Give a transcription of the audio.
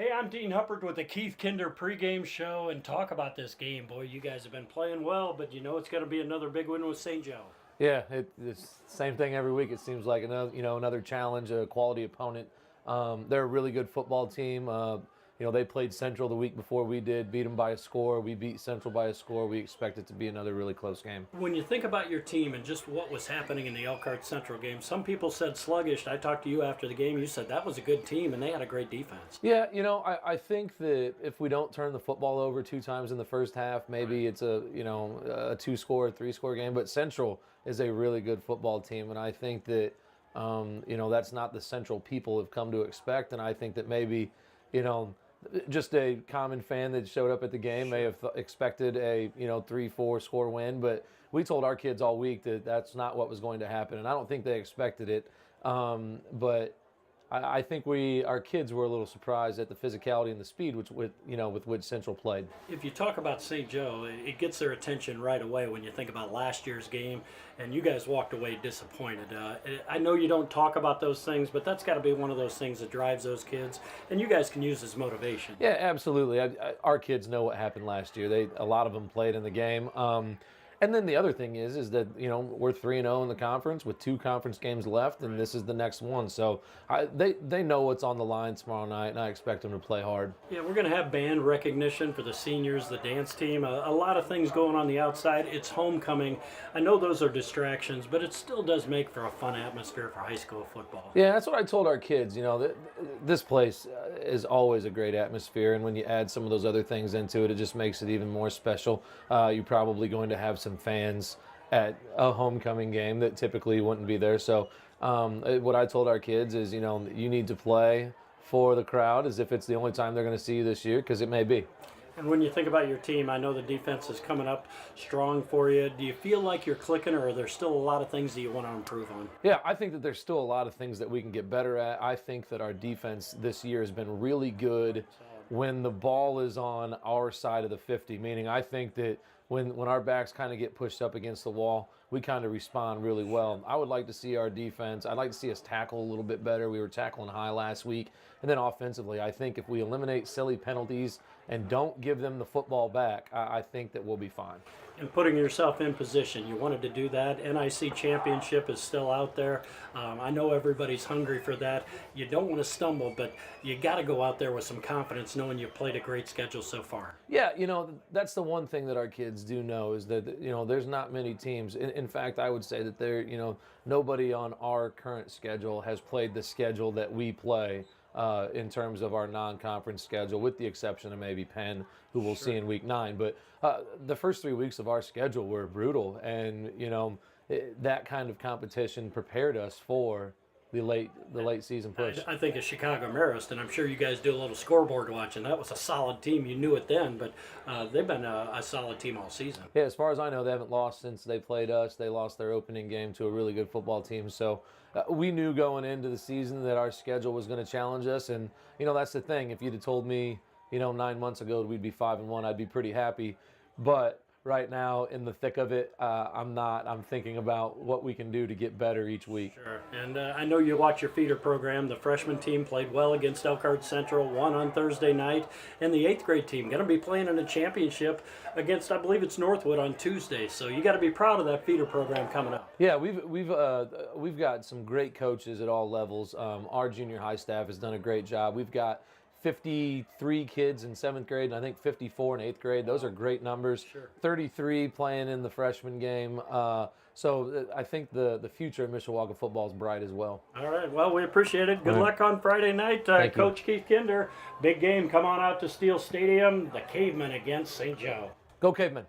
Hey, I'm Dean Huppert with the Keith Kinder pregame show and talk about this game. Boy, you guys have been playing well, but you know it's going to be another big win with St. Joe. Yeah, it's the same thing every week. It seems like another challenge, a quality opponent. They're a really good football team. They played Central the week before we did, beat them by a score. We beat Central by a score. We expect it to be another really close game. When you think about your team and just what was happening in the Elkhart Central game, some people said sluggish. I talked to you after the game. You said that was a good team and they had a great defense. Yeah, I think that if we don't turn the football over two times in the first half, maybe it's a two-score, three-score game. But Central is a really good football team, and I think that that's not the Central people have come to expect. And I think that maybe, just a common fan that showed up at the game may have expected a 3-4 score win, but we told our kids all week that that's not what was going to happen, and I don't think they expected it. But I think our kids were a little surprised at the physicality and the speed with which Central played. If you talk about St. Joe, it gets their attention right away when you think about last year's game, and you guys walked away disappointed. I know you don't talk about those things, but that's got to be one of those things that drives those kids, and you guys can use as motivation. Yeah, absolutely. Our kids know what happened last year. A lot of them played in the game. And then the other thing is that we're 3-0 in the conference with 2 conference games left, and this is the next one. So they know what's on the line tomorrow night, and I expect them to play hard. Yeah, we're going to have band recognition for the seniors, the dance team, a lot of things going on the outside. It's homecoming. I know those are distractions, but it still does make for a fun atmosphere for high school football. Yeah, that's what I told our kids. This place is always a great atmosphere, and when you add some of those other things into it, it just makes it even more special. You're probably going to have some fans at a homecoming game that typically wouldn't be there. So what I told our kids is, you need to play for the crowd as if it's the only time they're going to see you this year, because it may be. And when you think about your team, I know the defense is coming up strong for you. Do you feel like you're clicking, or are there still a lot of things that you want to improve on? Yeah, I think that there's still a lot of things that we can get better at. I think that our defense this year has been really good when the ball is on our side of the 50, meaning I think that when our backs kind of get pushed up against the wall, we kind of respond really well. I would like to see our defense, I'd like to see us tackle a little bit better. We were tackling high last week. And then offensively, I think if we eliminate silly penalties and don't give them the football back, I think that we'll be fine. And putting yourself in position, you wanted to do that. NIC championship is still out there. I know everybody's hungry for that. You don't want to stumble, but you got to go out there with some confidence, knowing you've played a great schedule so far. Yeah, that's the one thing that our kids do know is that there's not many teams. In fact, I would say that nobody on our current schedule has played the schedule that we play. In terms of our non-conference schedule, with the exception of maybe Penn, who we'll see in week 9. But the first 3 weeks of our schedule were brutal, and that kind of competition prepared us for the late season push. I think of Chicago Marist, and I'm sure you guys do a little scoreboard watching. That was a solid team. You knew it then, but they've been a solid team all season. Yeah, as far as I know, they haven't lost since they played us. They lost their opening game to a really good football team. So we knew going into the season that our schedule was going to challenge us, and that's the thing. If you'd have told me 9 months ago that we'd be 5-1, I'd be pretty happy. But right now, in the thick of it, I'm not. I'm thinking about what we can do to get better each week. Sure. And I know you watch your feeder program. The freshman team played well against Elkhart Central, won on Thursday night. And the 8th grade team going to be playing in a championship against, I believe it's Northwood on Tuesday. So you got to be proud of that feeder program coming up. Yeah, we've got some great coaches at all levels. Our junior high staff has done a great job. We've got 53 kids in 7th grade, and I think 54 in 8th grade. Those are great numbers. Sure. 33 playing in the freshman game. So I think the future of Mishawaka football is bright as well. All right. Well, we appreciate it. Good luck on Friday night. Coach Keith Kinder, big game. Come on out to Steel Stadium. The Cavemen against St. Joe. Go Cavemen.